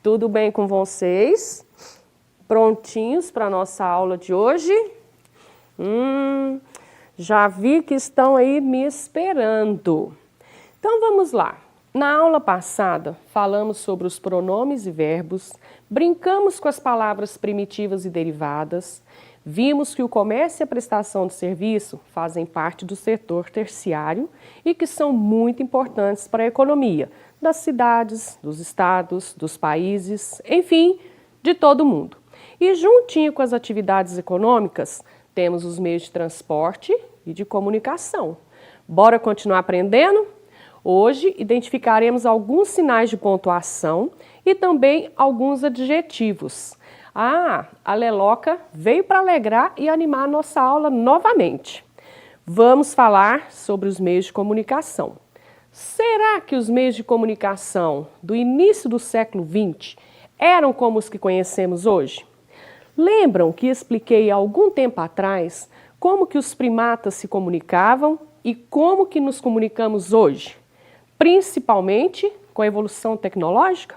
Tudo bem com vocês? Prontinhos para a nossa aula de hoje? Já vi que estão aí me esperando. Então vamos lá. Na aula passada, falamos sobre os pronomes e verbos, brincamos com as palavras primitivas e derivadas, vimos que o comércio e a prestação de serviço fazem parte do setor terciário e que são muito importantes para a economia das cidades, dos estados, dos países, enfim, de todo mundo. E juntinho com as atividades econômicas, temos os meios de transporte e de comunicação. Bora continuar aprendendo? Hoje identificaremos alguns sinais de pontuação e também alguns adjetivos. A Leloca veio para alegrar e animar a nossa aula novamente. Vamos falar sobre os meios de comunicação. Será que os meios de comunicação do início do século XX eram como os que conhecemos hoje? Lembram que expliquei há algum tempo atrás como que os primatas se comunicavam e como que nos comunicamos hoje? Principalmente com a evolução tecnológica?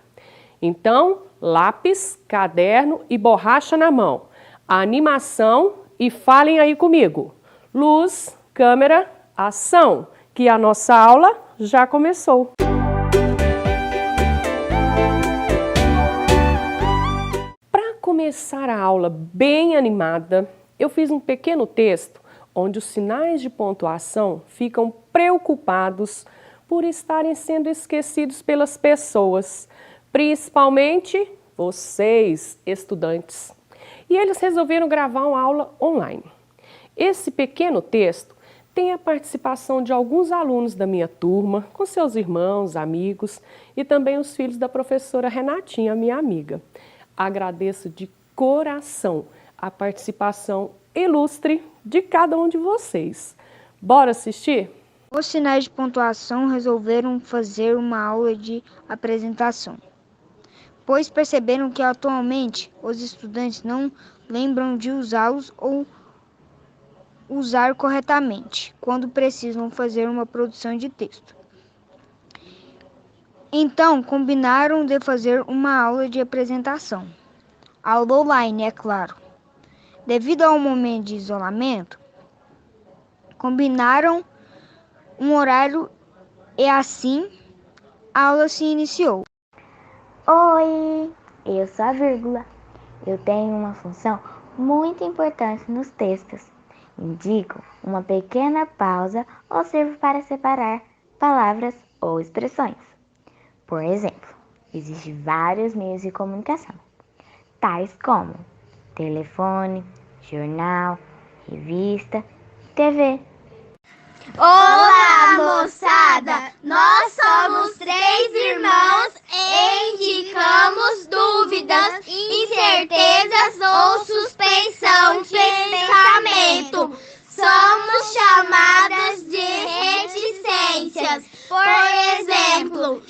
Então, lápis, caderno e borracha na mão. A animação e falem aí comigo. Luz, câmera, ação, que a nossa aula já começou. Para começar a aula bem animada, eu fiz um pequeno texto onde os sinais de pontuação ficam preocupados por estarem sendo esquecidos pelas pessoas, principalmente vocês, estudantes. E eles resolveram gravar uma aula online. Esse pequeno texto tem a participação de alguns alunos da minha turma, com seus irmãos, amigos e também os filhos da professora Renatinha, minha amiga. Agradeço de coração a participação ilustre de cada um de vocês. Bora assistir? Os sinais de pontuação resolveram fazer uma aula de apresentação, pois perceberam que atualmente os estudantes não lembram de usá-los ou usar corretamente quando precisam fazer uma produção de texto. Então, combinaram de fazer uma aula de apresentação. Aula online, é claro. Devido ao momento de isolamento, combinaram um horário e assim a aula se iniciou. Oi, eu sou a vírgula. Eu tenho uma função muito importante nos textos. Indico uma pequena pausa ou sirvo para separar palavras ou expressões. Por exemplo, existem vários meios de comunicação, tais como telefone, jornal, revista, TV. Olá, moçada! Nós somos 3 irmãos e indicamos dúvidas, incertezas ou suspensão de pensamento. Somos chamadas de reticências. Por exemplo,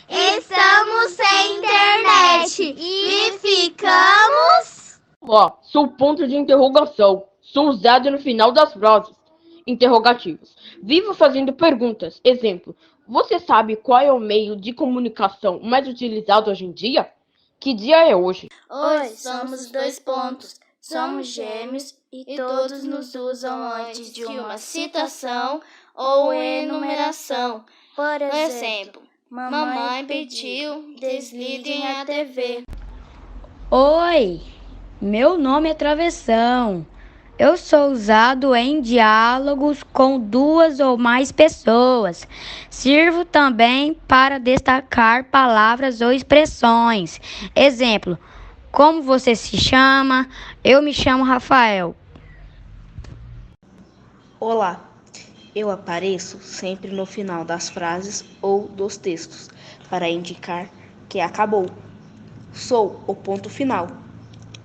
estamos sem internet e ficamos... Sou o ponto de interrogação. Sou usado no final das frases. Interrogativos. Vivo fazendo perguntas. Exemplo, você sabe qual é o meio de comunicação mais utilizado hoje em dia? Que dia é hoje? Hoje somos 2 pontos. Somos gêmeos e todos nos usam antes de uma citação ou enumeração. Por exemplo, mamãe pediu, desliguem a TV. Oi, meu nome é Travessão. Eu sou usado em diálogos com 2 ou mais pessoas. Sirvo também para destacar palavras ou expressões. Exemplo, como você se chama? Eu me chamo Rafael. Olá, eu apareço sempre no final das frases ou dos textos para indicar que acabou. Sou o ponto final.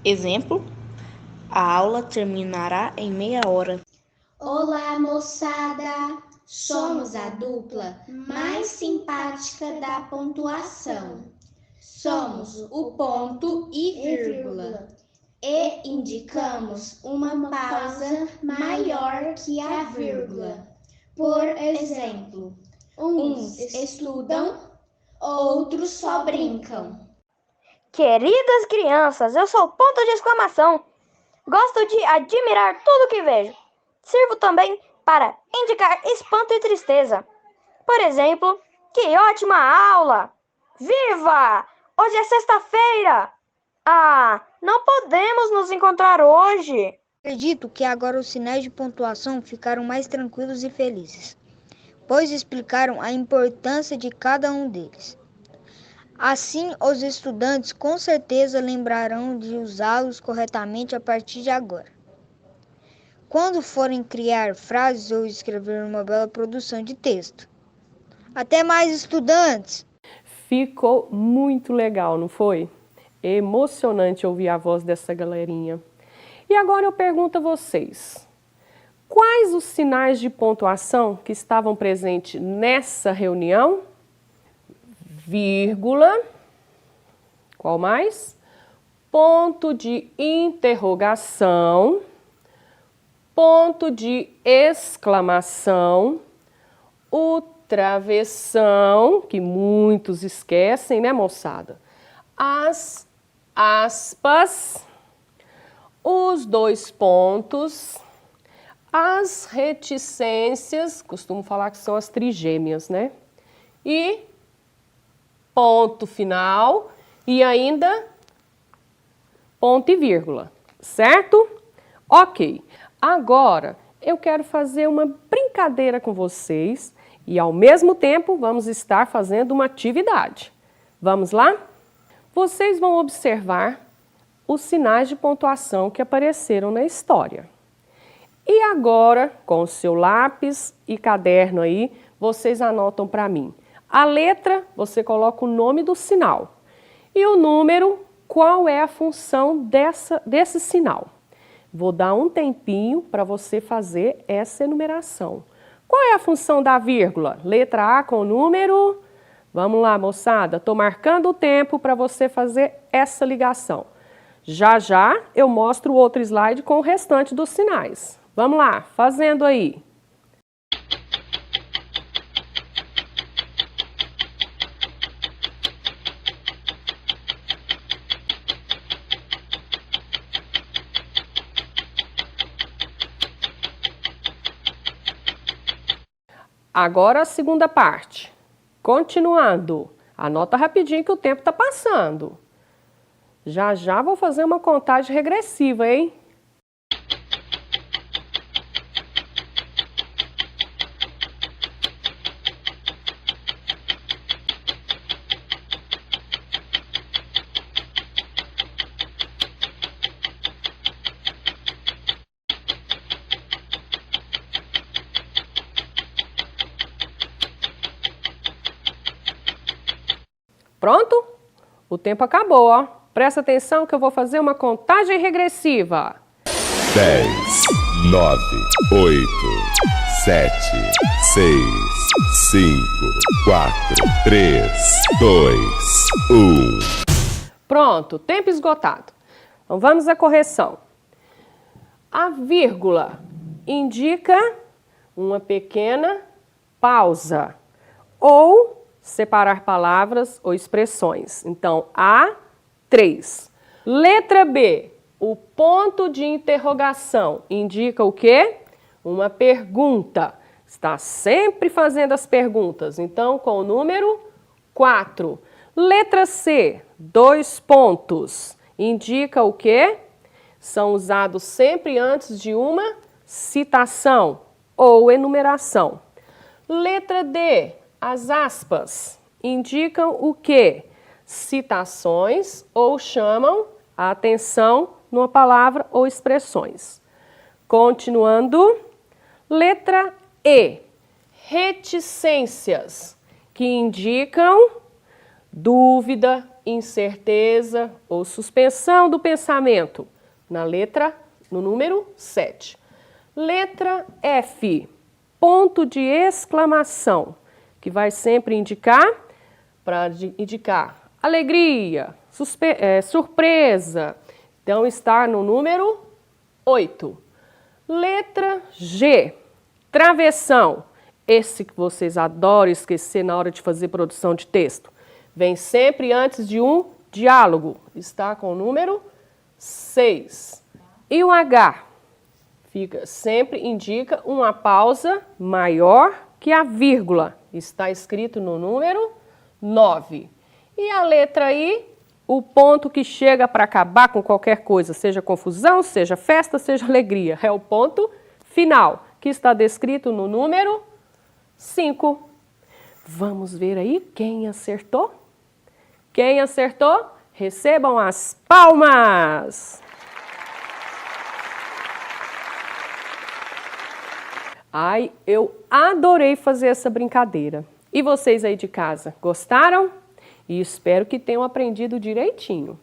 Exemplo, a aula terminará em meia hora. Olá, moçada! Somos a dupla mais simpática da pontuação. Somos o ponto e vírgula. E indicamos uma pausa maior que a vírgula. Por exemplo, uns estudam, outros só brincam. Queridas crianças, eu sou ponto de exclamação. Gosto de admirar tudo que vejo. Sirvo também para indicar espanto e tristeza. Por exemplo, que ótima aula! Viva! Hoje é sexta-feira! Ah, não podemos nos encontrar hoje. Acredito que agora os sinais de pontuação ficaram mais tranquilos e felizes, pois explicaram a importância de cada um deles. Assim, os estudantes com certeza lembrarão de usá-los corretamente a partir de agora, quando forem criar frases ou escrever uma bela produção de texto. Até mais, estudantes! Ficou muito legal, não foi? Emocionante ouvir a voz dessa galerinha. E agora eu pergunto a vocês, quais os sinais de pontuação que estavam presentes nessa reunião? Vírgula, qual mais? Ponto de interrogação, ponto de exclamação, o travessão, que muitos esquecem, né, moçada? As aspas, os dois pontos, as reticências, costumo falar que são as trigêmeas, né? E ponto final e ainda ponto e vírgula, certo? Ok, agora eu quero fazer uma brincadeira com vocês e ao mesmo tempo vamos estar fazendo uma atividade. Vamos lá? Vocês vão observar os sinais de pontuação que apareceram na história. E agora, com o seu lápis e caderno aí, vocês anotam para mim. A letra, você coloca o nome do sinal. E o número, qual é a função desse sinal. Vou dar um tempinho para você fazer essa enumeração. Qual é a função da vírgula? Letra A com o número. Vamos lá, moçada. Estou marcando o tempo para você fazer essa ligação. Já já eu mostro o outro slide com o restante dos sinais. Vamos lá, fazendo aí. Agora a segunda parte. Continuando. Anota rapidinho que o tempo está passando. Já já vou fazer uma contagem regressiva, hein? Pronto? O tempo acabou, ó. Presta atenção que eu vou fazer uma contagem regressiva. 10, 9, 8, 7, 6, 5, 4, 3, 2, 1. Pronto, tempo esgotado. Então vamos à correção. A vírgula indica uma pequena pausa ou separar palavras ou expressões. Então, A3. Letra B. O ponto de interrogação indica o quê? Uma pergunta. Está sempre fazendo as perguntas. Então, com o número 4. Letra C. 2 pontos. Indica o quê? São usados sempre antes de uma citação ou enumeração. Letra D. As aspas indicam o quê? Citações ou chamam a atenção numa palavra ou expressões. Continuando, letra E. Reticências, que indicam dúvida, incerteza ou suspensão do pensamento. No número 7. Letra F. Ponto de exclamação, que vai sempre indicar, alegria, surpresa. Então, está no número 8. Letra G, travessão. Esse que vocês adoram esquecer na hora de fazer produção de texto. Vem sempre antes de um diálogo. Está com o número 6. E o H? Sempre indica uma pausa maior que a vírgula. Está escrito no número 9. E a letra I, o ponto que chega para acabar com qualquer coisa, seja confusão, seja festa, seja alegria. É o ponto final, que está descrito no número 5. Vamos ver aí quem acertou? Quem acertou? Recebam as palmas! Ai, eu adorei fazer essa brincadeira. E vocês aí de casa, gostaram? E espero que tenham aprendido direitinho.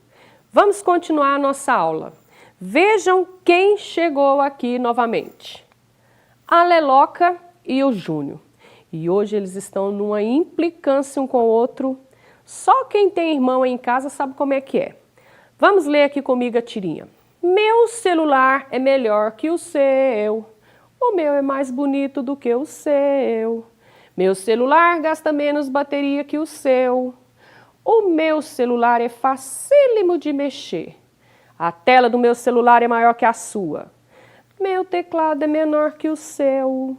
Vamos continuar a nossa aula. Vejam quem chegou aqui novamente. A Leloca e o Júnior. E hoje eles estão numa implicância um com o outro. Só quem tem irmão aí em casa sabe como é que é. Vamos ler aqui comigo a tirinha. Meu celular é melhor que o seu. O meu é mais bonito do que o seu. Meu celular gasta menos bateria que o seu. O meu celular é facílimo de mexer. A tela do meu celular é maior que a sua. Meu teclado é menor que o seu.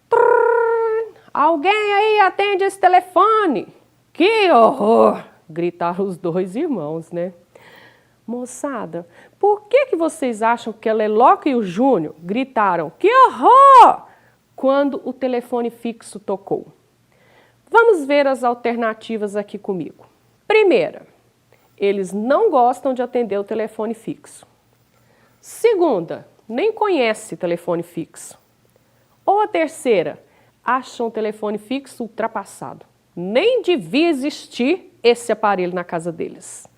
Trrr, alguém aí atende esse telefone? Que horror! Gritaram os dois irmãos, né? Moçada, por que vocês acham que a Leloca e o Júnior gritaram que horror quando o telefone fixo tocou? Vamos ver as alternativas aqui comigo. Primeira, eles não gostam de atender o telefone fixo. Segunda, nem conhece telefone fixo. Ou a terceira, acham o telefone fixo ultrapassado. Nem devia existir esse aparelho na casa deles.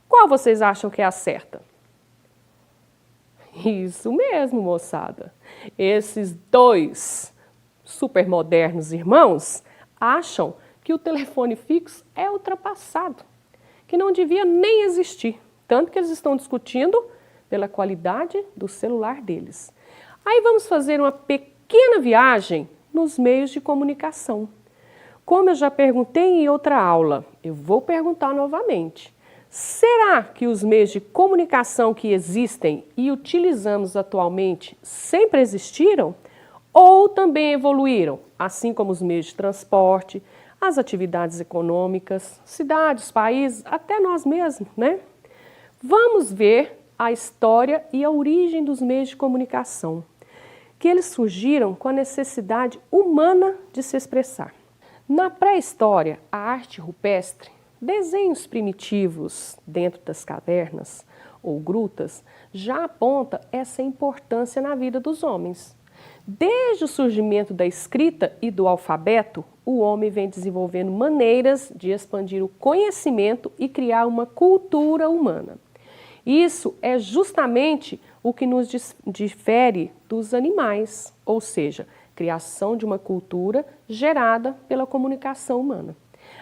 Qual vocês acham que é a certa? Isso mesmo, moçada. Esses dois supermodernos irmãos acham que o telefone fixo é ultrapassado, que não devia nem existir. Tanto que eles estão discutindo pela qualidade do celular deles. Aí vamos fazer uma pequena viagem nos meios de comunicação. Como eu já perguntei em outra aula, eu vou perguntar novamente. Será que os meios de comunicação que existem e utilizamos atualmente sempre existiram? Ou também evoluíram, assim como os meios de transporte, as atividades econômicas, cidades, países, até nós mesmos, né? Vamos ver a história e a origem dos meios de comunicação, que eles surgiram com a necessidade humana de se expressar. Na pré-história, a arte rupestre, desenhos primitivos dentro das cavernas ou grutas, já aponta essa importância na vida dos homens. Desde o surgimento da escrita e do alfabeto, o homem vem desenvolvendo maneiras de expandir o conhecimento e criar uma cultura humana. Isso é justamente o que nos difere dos animais, ou seja, criação de uma cultura gerada pela comunicação humana.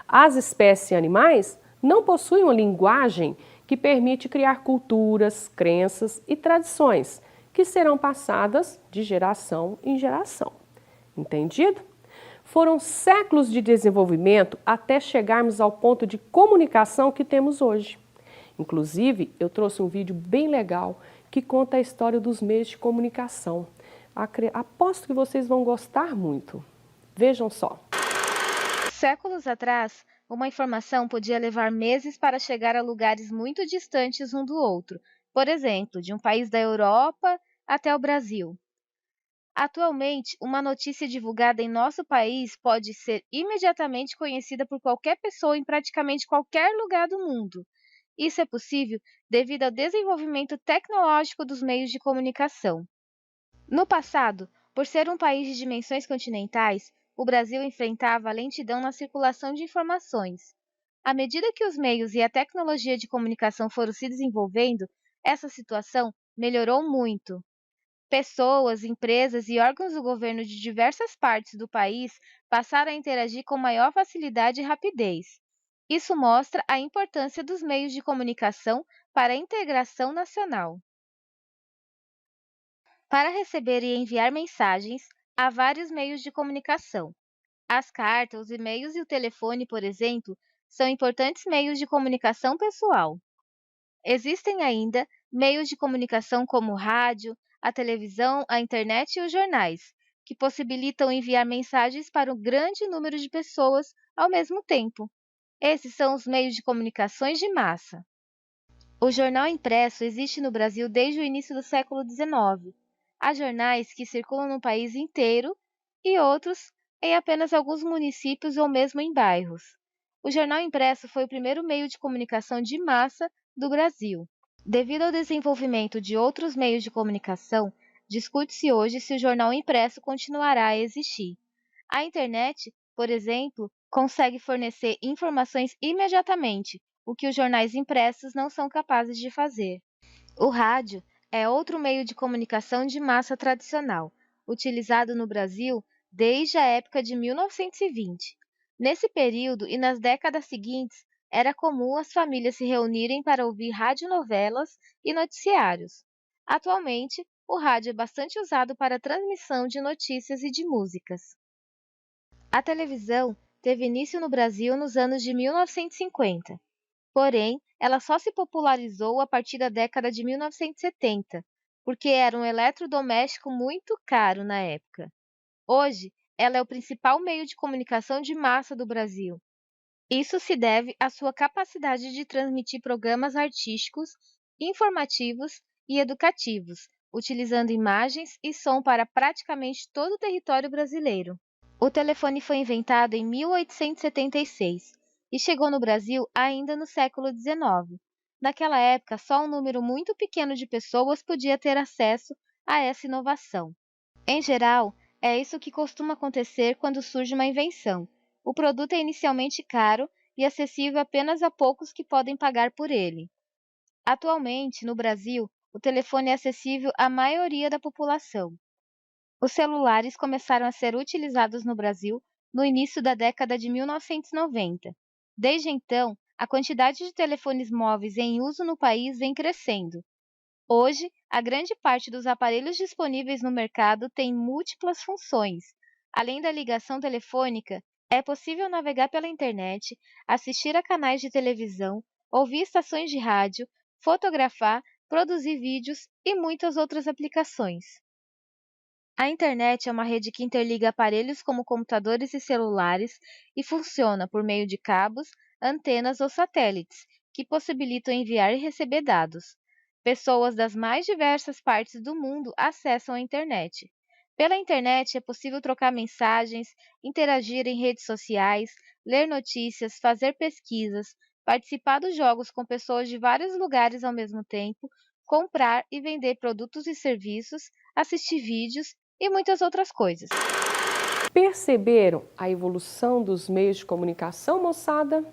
As espécies animais não possuem uma linguagem que permite criar culturas, crenças e tradições que serão passadas de geração em geração. Entendido? Foram séculos de desenvolvimento até chegarmos ao ponto de comunicação que temos hoje. Inclusive, eu trouxe um vídeo bem legal que conta a história dos meios de comunicação. Aposto que vocês vão gostar muito. Vejam só. Séculos atrás, uma informação podia levar meses para chegar a lugares muito distantes um do outro, por exemplo, de um país da Europa até o Brasil. Atualmente, uma notícia divulgada em nosso país pode ser imediatamente conhecida por qualquer pessoa em praticamente qualquer lugar do mundo. Isso é possível devido ao desenvolvimento tecnológico dos meios de comunicação. No passado, por ser um país de dimensões continentais, o Brasil enfrentava a lentidão na circulação de informações. À medida que os meios e a tecnologia de comunicação foram se desenvolvendo, essa situação melhorou muito. Pessoas, empresas e órgãos do governo de diversas partes do país passaram a interagir com maior facilidade e rapidez. Isso mostra a importância dos meios de comunicação para a integração nacional. Para receber e enviar mensagens, há vários meios de comunicação. As cartas, os e-mails e o telefone, por exemplo, são importantes meios de comunicação pessoal. Existem ainda meios de comunicação como o rádio, a televisão, a internet e os jornais, que possibilitam enviar mensagens para um grande número de pessoas ao mesmo tempo. Esses são os meios de comunicações de massa. O jornal impresso existe no Brasil desde o início do século XIX. Há jornais que circulam no país inteiro e outros em apenas alguns municípios ou mesmo em bairros. O jornal impresso foi o primeiro meio de comunicação de massa do Brasil. Devido ao desenvolvimento de outros meios de comunicação, discute-se hoje se o jornal impresso continuará a existir. A internet, por exemplo, consegue fornecer informações imediatamente, o que os jornais impressos não são capazes de fazer. O rádio é outro meio de comunicação de massa tradicional, utilizado no Brasil desde a época de 1920. Nesse período e nas décadas seguintes, era comum as famílias se reunirem para ouvir radionovelas e noticiários. Atualmente, o rádio é bastante usado para a transmissão de notícias e de músicas. A televisão teve início no Brasil nos anos de 1950. Porém, ela só se popularizou a partir da década de 1970, porque era um eletrodoméstico muito caro na época. Hoje, ela é o principal meio de comunicação de massa do Brasil. Isso se deve à sua capacidade de transmitir programas artísticos, informativos e educativos, utilizando imagens e som para praticamente todo o território brasileiro. O telefone foi inventado em 1876 e chegou no Brasil ainda no século XIX. Naquela época, só um número muito pequeno de pessoas podia ter acesso a essa inovação. Em geral, é isso que costuma acontecer quando surge uma invenção. O produto é inicialmente caro e acessível apenas a poucos que podem pagar por ele. Atualmente, no Brasil, o telefone é acessível à maioria da população. Os celulares começaram a ser utilizados no Brasil no início da década de 1990. Desde então, a quantidade de telefones móveis em uso no país vem crescendo. Hoje, a grande parte dos aparelhos disponíveis no mercado tem múltiplas funções. Além da ligação telefônica, é possível navegar pela internet, assistir a canais de televisão, ouvir estações de rádio, fotografar, produzir vídeos e muitas outras aplicações. A internet é uma rede que interliga aparelhos como computadores e celulares e funciona por meio de cabos, antenas ou satélites, que possibilitam enviar e receber dados. Pessoas das mais diversas partes do mundo acessam a internet. Pela internet é possível trocar mensagens, interagir em redes sociais, ler notícias, fazer pesquisas, participar dos jogos com pessoas de vários lugares ao mesmo tempo, comprar e vender produtos e serviços, assistir vídeos e muitas outras coisas. Perceberam a evolução dos meios de comunicação, moçada?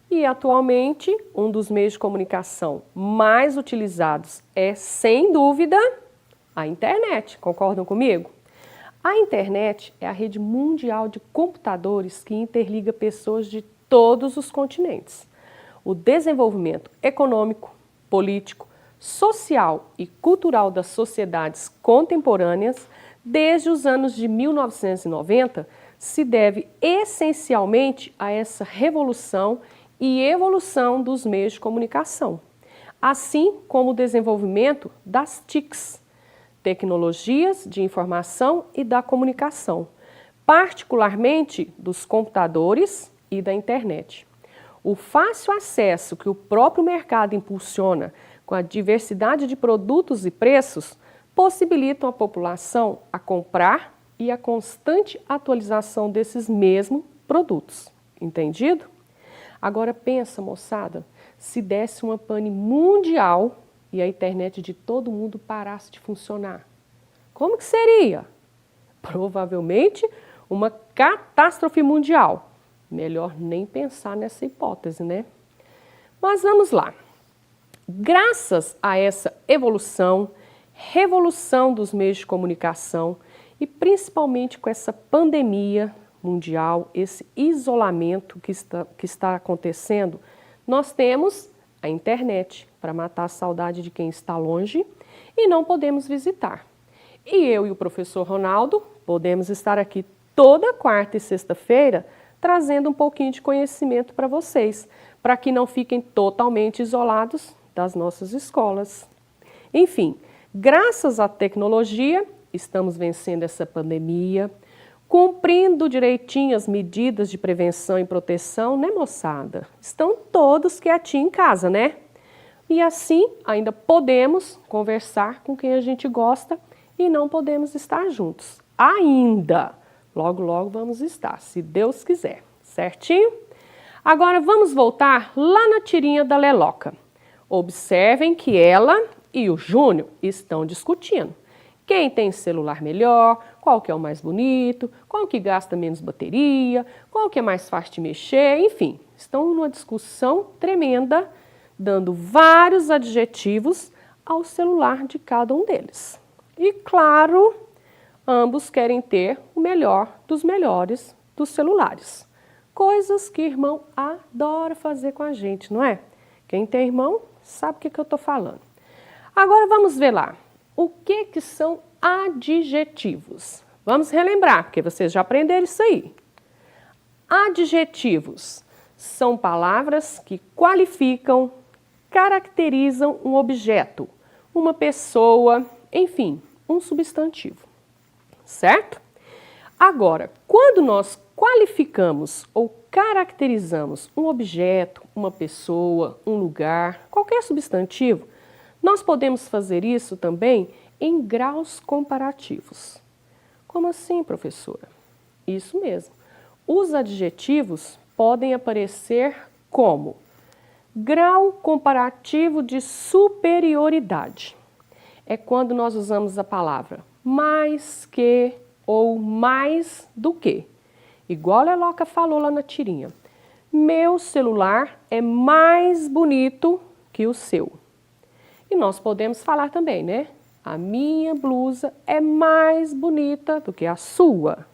E atualmente, um dos meios de comunicação mais utilizados é, sem dúvida, a internet. Concordam comigo? A internet é a rede mundial de computadores que interliga pessoas de todos os continentes. O desenvolvimento econômico, político, social e cultural das sociedades contemporâneas, desde os anos de 1990, se deve essencialmente a essa revolução e evolução dos meios de comunicação, assim como o desenvolvimento das TICs, tecnologias de informação e da comunicação, particularmente dos computadores e da internet. O fácil acesso que o próprio mercado impulsiona com a diversidade de produtos e preços possibilitam a população a comprar e a constante atualização desses mesmos produtos. Entendido? Agora pensa, moçada, se desse uma pane mundial e a internet de todo mundo parasse de funcionar. Como que seria? Provavelmente uma catástrofe mundial. Melhor nem pensar nessa hipótese, né? Mas vamos lá. Graças a essa evolução, revolução dos meios de comunicação e principalmente com essa pandemia mundial, esse isolamento que está acontecendo, nós temos a internet para matar a saudade de quem está longe e não podemos visitar. E eu e o professor Ronaldo podemos estar aqui toda quarta e sexta-feira trazendo um pouquinho de conhecimento para vocês, para que não fiquem totalmente isolados das nossas escolas. Enfim, graças à tecnologia, estamos vencendo essa pandemia, cumprindo direitinho as medidas de prevenção e proteção, né, moçada? Estão todos quietinhos em casa, né? E assim, ainda podemos conversar com quem a gente gosta e não podemos estar juntos. Ainda! Logo, logo vamos estar, se Deus quiser, certinho? Agora vamos voltar lá na tirinha da Leloca. Observem que ela e o Júnior estão discutindo. Quem tem celular melhor, qual que é o mais bonito, qual que gasta menos bateria, qual que é mais fácil de mexer, enfim. Estão numa discussão tremenda, dando vários adjetivos ao celular de cada um deles. E claro, ambos querem ter o melhor dos melhores dos celulares. Coisas que irmão adora fazer com a gente, não é? Quem tem irmão sabe o que eu estou falando. Agora vamos ver lá. O que são adjetivos? Vamos relembrar, porque vocês já aprenderam isso aí. Adjetivos são palavras que qualificam, caracterizam um objeto, uma pessoa, enfim, um substantivo. Certo? Agora, quando nós qualificamos ou caracterizamos um objeto, uma pessoa, um lugar, qualquer substantivo, nós podemos fazer isso também em graus comparativos. Como assim, professora? Isso mesmo. Os adjetivos podem aparecer como grau comparativo de superioridade. É quando nós usamos a palavra mais que ou mais do que. Igual a Leloca falou lá na tirinha. Meu celular é mais bonito que o seu. E nós podemos falar também, né? A minha blusa é mais bonita do que a sua.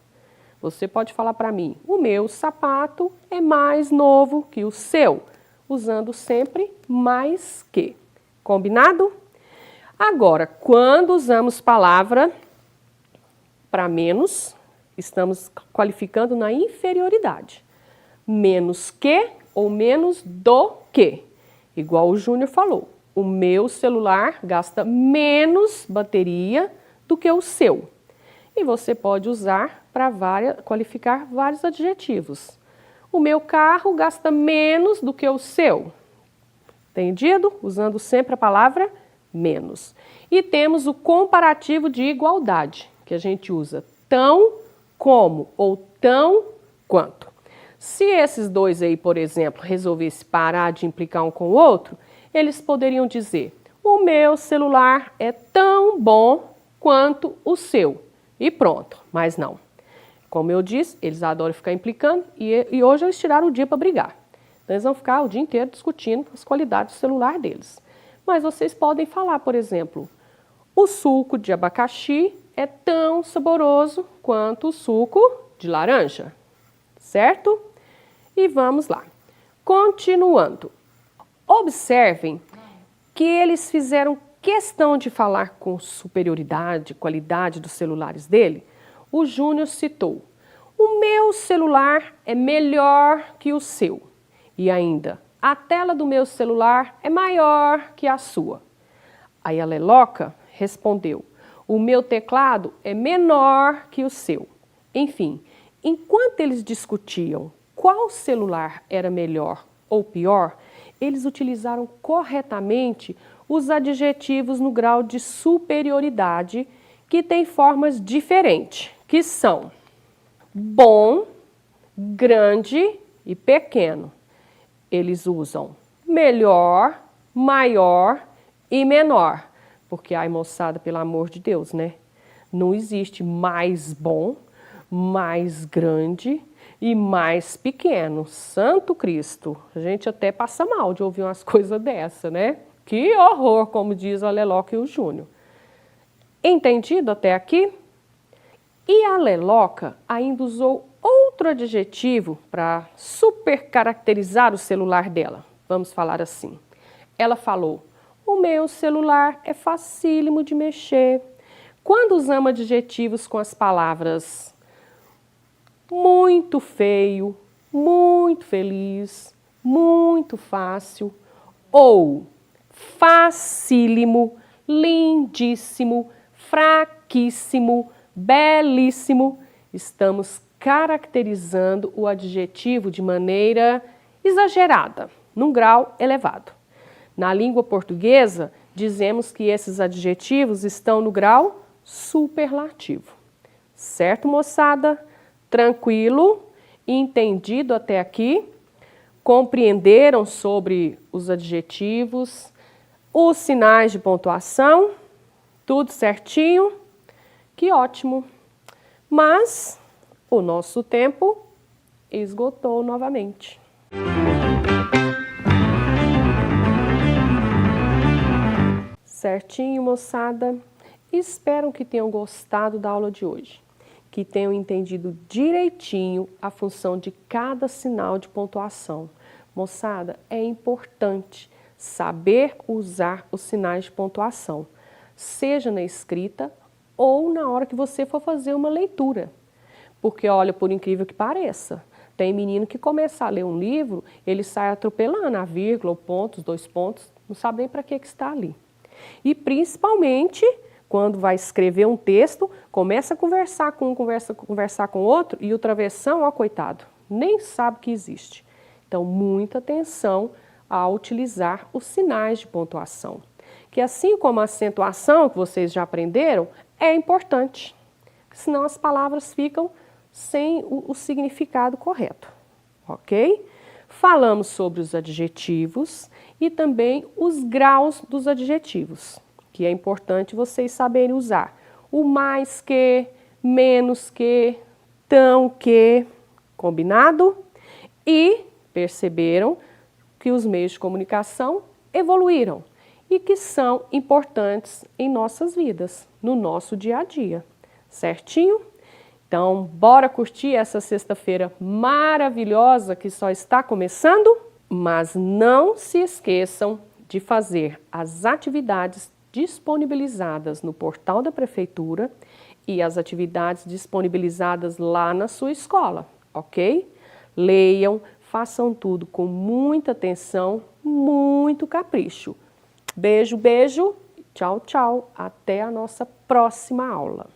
Você pode falar para mim, o meu sapato é mais novo que o seu, usando sempre mais que. Combinado? Agora, quando usamos palavra para menos, estamos qualificando na inferioridade. Menos que ou menos do que. Igual o Júnior falou. O meu celular gasta menos bateria do que o seu. E você pode usar para qualificar vários adjetivos. O meu carro gasta menos do que o seu. Entendido? Usando sempre a palavra menos. E temos o comparativo de igualdade, que a gente usa tão como ou tão quanto. Se esses dois aí, por exemplo, resolvessem parar de implicar um com o outro, eles poderiam dizer, o meu celular é tão bom quanto o seu. E pronto, mas não. Como eu disse, eles adoram ficar implicando e hoje eles tiraram o dia para brigar. Então eles vão ficar o dia inteiro discutindo as qualidades do celular deles. Mas vocês podem falar, por exemplo, o suco de abacaxi é tão saboroso quanto o suco de laranja, certo? E vamos lá. Continuando. Observem que eles fizeram questão de falar com superioridade, qualidade dos celulares dele. O Júnior citou, o meu celular é melhor que o seu. E ainda, a tela do meu celular é maior que a sua. Aí a Leloca respondeu, o meu teclado é menor que o seu. Enfim, enquanto eles discutiam qual celular era melhor ou pior, eles utilizaram corretamente os adjetivos no grau de superioridade, que tem formas diferentes, que são bom, grande e pequeno. Eles usam melhor, maior e menor. Porque, ai moçada, pelo amor de Deus, né? Não existe mais bom, mais grande e mais pequeno. Santo Cristo! A gente até passa mal de ouvir umas coisas dessa, né? Que horror, como diz a Leloca e o Júnior. Entendido até aqui? E a Leloca ainda usou outro adjetivo para super caracterizar o celular dela. Vamos falar assim. Ela falou, o meu celular é facílimo de mexer. Quando usamos adjetivos com as palavras muito feio, muito feliz, muito fácil, ou facílimo, lindíssimo, fraquíssimo, belíssimo. Estamos caracterizando o adjetivo de maneira exagerada, num grau elevado. Na língua portuguesa, dizemos que esses adjetivos estão no grau superlativo. Certo, moçada? Tranquilo? Entendido até aqui? Compreenderam sobre os adjetivos, os sinais de pontuação? Tudo certinho? Que ótimo! Mas o nosso tempo esgotou novamente. Certinho, moçada? Espero que tenham gostado da aula de hoje, que tenham entendido direitinho a função de cada sinal de pontuação. Moçada, é importante saber usar os sinais de pontuação, seja na escrita ou na hora que você for fazer uma leitura. Porque, olha, por incrível que pareça, tem menino que começa a ler um livro, ele sai atropelando a vírgula, o ponto, os 2 pontos, não sabe nem para que está ali. E principalmente, quando vai escrever um texto, começa a conversar com um, conversar com o outro, e o travessão, ó, coitado, nem sabe que existe. Então, muita atenção ao utilizar os sinais de pontuação. Que assim como a acentuação, que vocês já aprenderam, é importante. Senão as palavras ficam sem o significado correto, ok? Falamos sobre os adjetivos e também os graus dos adjetivos, que é importante vocês saberem usar. O mais que, menos que, tão que, combinado? E perceberam que os meios de comunicação evoluíram e que são importantes em nossas vidas, no nosso dia a dia, certinho? Então, bora curtir essa sexta-feira maravilhosa que só está começando? Mas não se esqueçam de fazer as atividades disponibilizadas no portal da Prefeitura e as atividades disponibilizadas lá na sua escola, ok? Leiam, façam tudo com muita atenção, muito capricho. Beijo, beijo, tchau, tchau. Até a nossa próxima aula.